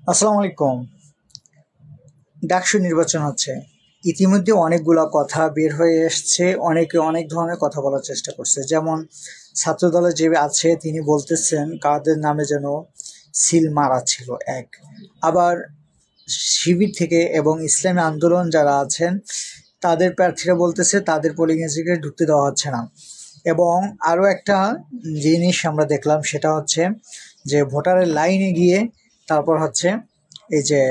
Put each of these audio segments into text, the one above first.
আসসালামু আলাইকুম। ডাকসু নির্বাচন হচ্ছে, ইতিমধ্যে অনেকগুলা কথা বের হয়ে এসছে। অনেকে অনেক ধরনের কথা বলার চেষ্টা করছে, যেমন ছাত্রদলে যে আছে তিনি বলতেছেন কাদের নামে যেন সিল মারা ছিল এক। আবার শিবির থেকে এবং ইসলামী আন্দোলন যারা আছেন তাদের প্রার্থীরা বলতেছে তাদের পোলিং এজেন্টকে ঢুকতে দেওয়া হচ্ছে না। এবং আরও একটা জিনিস আমরা দেখলাম, সেটা হচ্ছে যে ভোটারের লাইনে গিয়ে তারপর হচ্ছে এই যে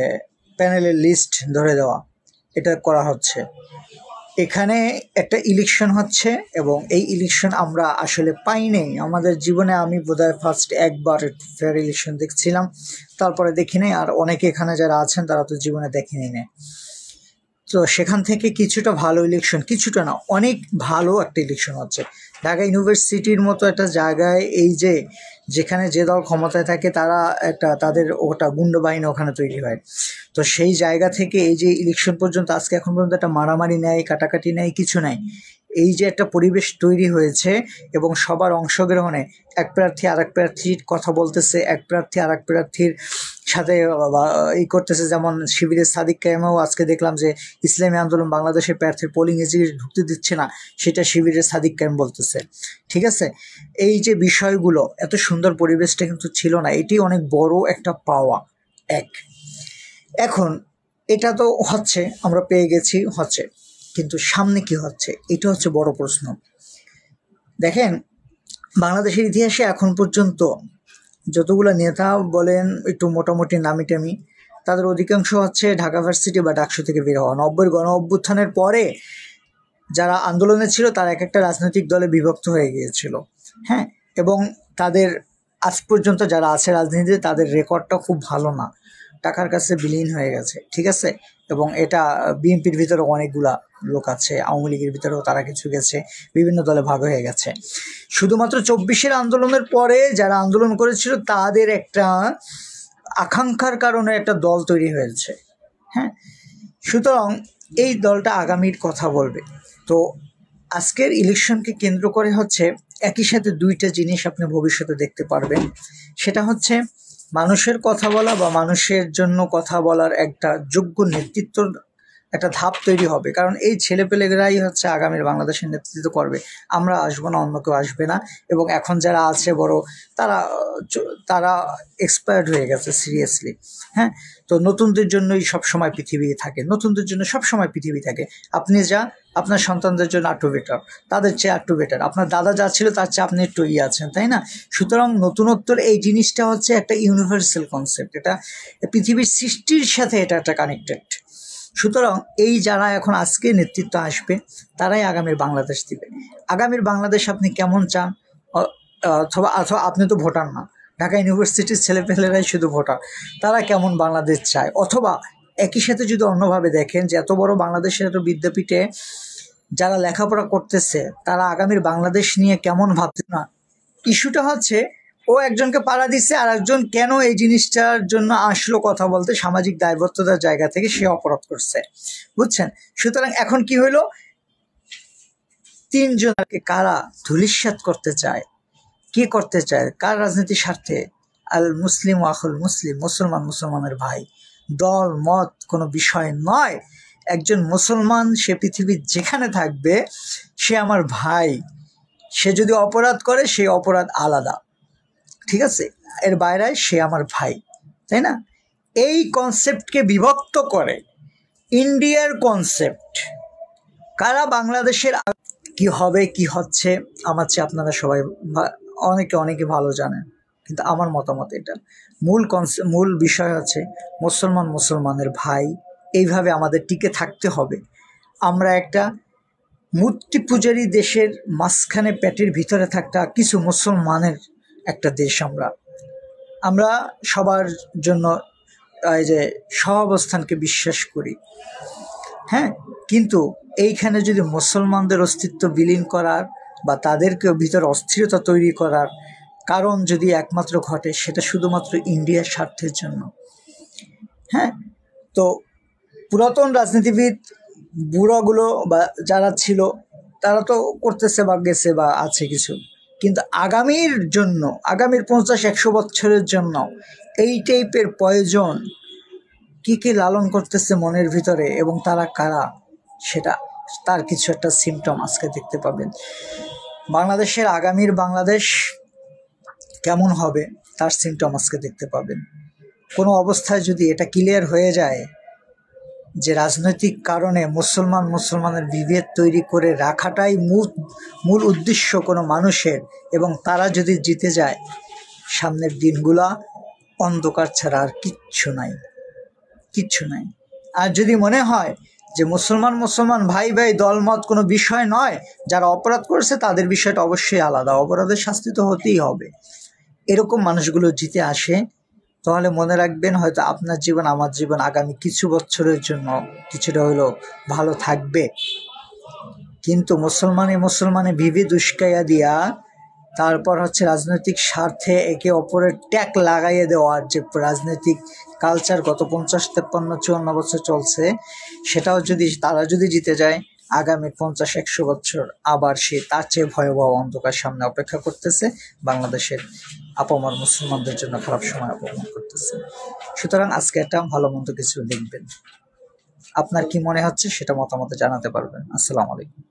প্যানেলের লিস্ট ধরে দেওয়া, এটা করা হচ্ছে। এখানে একটা ইলেকশন হচ্ছে এবং এই ইলেকশন আমরা আসলে পাই নাই আমাদের জীবনে। আমি বোধহয় ফার্স্ট একবার ফেয়ার ইলেকশন দেখছিলাম, তারপরে দেখি নাই। আর অনেকে এখানে যারা আছেন তারা তো জীবনে দেখেনি না। তো সেখান থেকে কিছুটা ভালো ইলেকশন, কিছুটা না অনেক ভালো একটা ইলেকশন হচ্ছে। ঢাকা ইউনিভার্সিটির মতো একটা জায়গায় এই যে যেখানে যে দল ক্ষমতায় থাকে তারা একটা তাদের ওটা গুন্ড বাহিনী ওখানে তৈরি হয়। তো সেই জায়গা থেকে এই যে ইলেকশন পর্যন্ত আজকে এখন পর্যন্ত একটা মারামারি নেই, কাটাকাটি নেই, কিছু নাই। এই যে একটা পরিবেশ তৈরি হয়েছে এবং সবার অংশগ্রহণে এক প্রার্থী আর এক প্রার্থীর কথা বলতেছে, এক প্রার্থী আর এক প্রার্থীর সাথে এই করতেছে। যেমন শিবিরের সাদিক কায়েমও আজকে দেখলাম যে ইসলামী আন্দোলন বাংলাদেশের প্রার্থীর পোলিং এজেন্ট ঢুকতে দিচ্ছে না, সেটা শিবিরের সাদিক কায়েম বলতেছে। ঠিক আছে, এই যে বিষয়গুলো, এত সুন্দর পরিবেশটা কিন্তু ছিল না। এটি অনেক বড় একটা পাওয়া এক। এখন এটা তো হচ্ছে, আমরা পেয়ে গেছি, হচ্ছে, কিন্তু সামনে কি হচ্ছে এটা হচ্ছে বড় প্রশ্ন। দেখেন, বাংলাদেশের ইতিহাসে এখন পর্যন্ত যতগুলো নেতা বলেন একটু মোটামুটি নামি টামি, তাদের অধিকাংশ হচ্ছে ঢাকা ভার্সিটি বা ডাকসু থেকে বের হওয়া। 90-এর গণ অভ্যুত্থানের পরে যারা আন্দোলনে ছিল তারা এক একটা রাজনৈতিক দলে বিভক্ত হয়ে গিয়েছিল। হ্যাঁ, এবং তাদের আজ পর্যন্ত যারা আছে রাজনীতিতে তাদের রেকর্ডটা খুব ভালো না, টাকার কাছে বিলীন হয়ে গেছে। ঠিক আছে, এবং এটা বিএনপির ভিতরে অনেকগুলা লোক আছে, আওয়ামী লীগের ভিতরেও তারা কিছু গেছে, বিভিন্ন দলে ভাগ হয়ে গেছে। শুধুমাত্র 24-এর আন্দোলনের পরে যারা আন্দোলন করেছিল তাদের একটা আকাঙ্ক্ষার কারণে একটা দল তৈরি হয়েছে। হ্যাঁ, সুতরাং এই দলটা আগামীর কথা বলবে। তো আজকের ইলেকশনকে কেন্দ্র করে হচ্ছে একই সাথে দুইটা জিনিস আপনি ভবিষ্যতে দেখতে পারবেন। সেটা হচ্ছে মানুষের কথা বলা বা মানুষের জন্য কথা বলার একটা যোগ্য নেতৃত্বর একটা ধাপ তৈরি হবে। কারণ এই ছেলেপেলেরাই হচ্ছে আগামীর বাংলাদেশের নেতৃত্ব করবে। আমরা আসবো না, অন্য কেউ আসবে না। এবং এখন যারা আছে বড়, তারা তারা এক্সপায়ার্ড হয়ে গেছে সিরিয়াসলি। হ্যাঁ, তো নতুনদের জন্যই সবসময় পৃথিবী থাকে, নতুনদের জন্য সবসময় পৃথিবী থাকে। আপনি যা আপনার সন্তানদের জন্য একটু বেটার, তাদের চেয়ে একটু বেটার। আপনার দাদা যা ছিল তার চেয়ে আপনি একটু আছেন, তাই না? সুতরাং নতুনত্বর এই জিনিসটা হচ্ছে একটা ইউনিভার্সাল কনসেপ্ট, এটা পৃথিবীর সৃষ্টির সাথে এটা একটা কানেক্টেড। সুতরাং এই যারা এখন আজকে নেতৃত্ব আসবে তারাই আগামীর বাংলাদেশ দিবে। আগামীর বাংলাদেশ আপনি কেমন চান? অথবা অথবা আপনি তো ভোটার না, ঢাকা ইউনিভার্সিটির ছেলেপেলেরাই শুধু ভোটার, তারা কেমন বাংলাদেশ চায়? অথবা একই সাথে যদি অন্যভাবে দেখেন যে এত বড় বাংলাদেশের এত বিদ্যাপীঠে যারা লেখাপড়া করতেছে তারা আগামীর বাংলাদেশ নিয়ে কেমন ভাবছে না। ইস্যুটা হচ্ছে ও একজনকে পাড়া দিচ্ছে, আর একজন কেন এই জিনিসটার জন্য আসলো কথা বলতে, সামাজিক দায়বদ্ধতার জায়গা থেকে সে অপরাধ করছে, বুঝছেন? সুতরাং এখন কি হইলো, তিনজনকে কারা ধূলিসাৎ করতে চায়, কে করতে চায়, কার রাজনীতির স্বার্থে? আল মুসলিম আখুল মুসলিম, মুসলমান মুসলমানের ভাই। দল মত কোনো বিষয় নয়। একজন মুসলমান সে পৃথিবীর যেখানে থাকবে সে আমার ভাই। সে যদি অপরাধ করে সেই অপরাধ আলাদা, ঠিক আছে, এর বাইরে সে আমার ভাই, তাই না? এই কনসেপ্টকে বিভক্ত করে ইন্ডিয়ার কনসেপ্ট। কারা বাংলাদেশের কি হবে কি হচ্ছে আমার চেয়ে আপনারা সবাই অনেকে ভালো জানেন, কিন্তু আমার মতামত এটা। মূল বিষয় হচ্ছে মুসলমান মুসলমানের ভাই, এইভাবে আমাদের টিকে থাকতে হবে। আমরা একটা মূর্তি পূজারী দেশের মাঝখানে পেটের ভিতরে থাকা কিছু মুসলমানের একটা দেশ। আমরা সবার জন্য এই যে সহাবস্থানকে বিশ্বাস করি। হ্যাঁ, কিন্তু এইখানে যদি মুসলমানদের অস্তিত্ব বিলীন করার বা তাদেরকে ভিতরে অস্থিরতা তৈরি করার কারণ যদি একমাত্র ঘটে সেটা শুধুমাত্র ইন্ডিয়ার স্বার্থের জন্য। হ্যাঁ, তো পুরাতন রাজনীতিবিদ বুড়াগুলো বা যারা ছিল তারা তো করতেছে বা গেছে বা আছে কিছু, কিন্তু আগামীর জন্য, আগামীর 50-100 বছরের জন্য এই টাইপের প্রয়োজন কি কি লালন করতেছে মনের ভিতরে এবং তারা কারা, সেটা তার কিছু একটা সিমটম আজকে দেখতে পাবেন। বাংলাদেশের আগামীর বাংলাদেশ কেমন হবে তার সিমটম আজকে দেখতে পাবেন। কোনো অবস্থায় যদি এটা ক্লিয়ার হয়ে যায় যে রাজনৈতিক কারণে মুসলমানের বিভেদ তৈরি করে রাখাটাই মূল উদ্দেশ্য কোনো মানুষের, এবং তারা যদি জিতে যায়, সামনের দিনগুলা অন্ধকার ছাড়া আর কিচ্ছু নাই। আর যদি মনে হয় যে মুসলমান ভাই দলমত কোনো বিষয় নয়, যারা অপরাধ করেছে তাদের বিষয়টা অবশ্যই আলাদা, অপরাধের শাস্তি তো হতেই হবে, এরকম মানুষগুলো জিতে আসে, তাহলে মনে রাখবেন হয়তো আপনার জীবন আমার জীবন আগামী কিছু বছরের জন্য কিছুটা হলেও ভালো থাকবে। কিন্তু মুসলমানে বিভেদ উস্কাইয়া দিয়া তারপর রাজনৈতিক স্বার্থে একে অপরের ট্যাগ লাগাইয়ে দেওয়ার যে রাজনৈতিক কালচার গত 50, 53, 54 বছর চলছে, সেটাও তারা যদি জিতে যায়, আগামী 50-100 বছর আবার তার চেয়ে ভয়াবহ অন্ধকার সামনে অপেক্ষা করতেছে। বাংলাদেশের আপামর মুসলমানদের জন্য খারাপ সময় অপমান করতেছে। সুতরাং আজকে একটা ভালো মন্দ কিছু লিখবেন। আপনার কি মনে হচ্ছে সেটা মতামতে জানাতে পারবেন। আসসালামু আলাইকুম।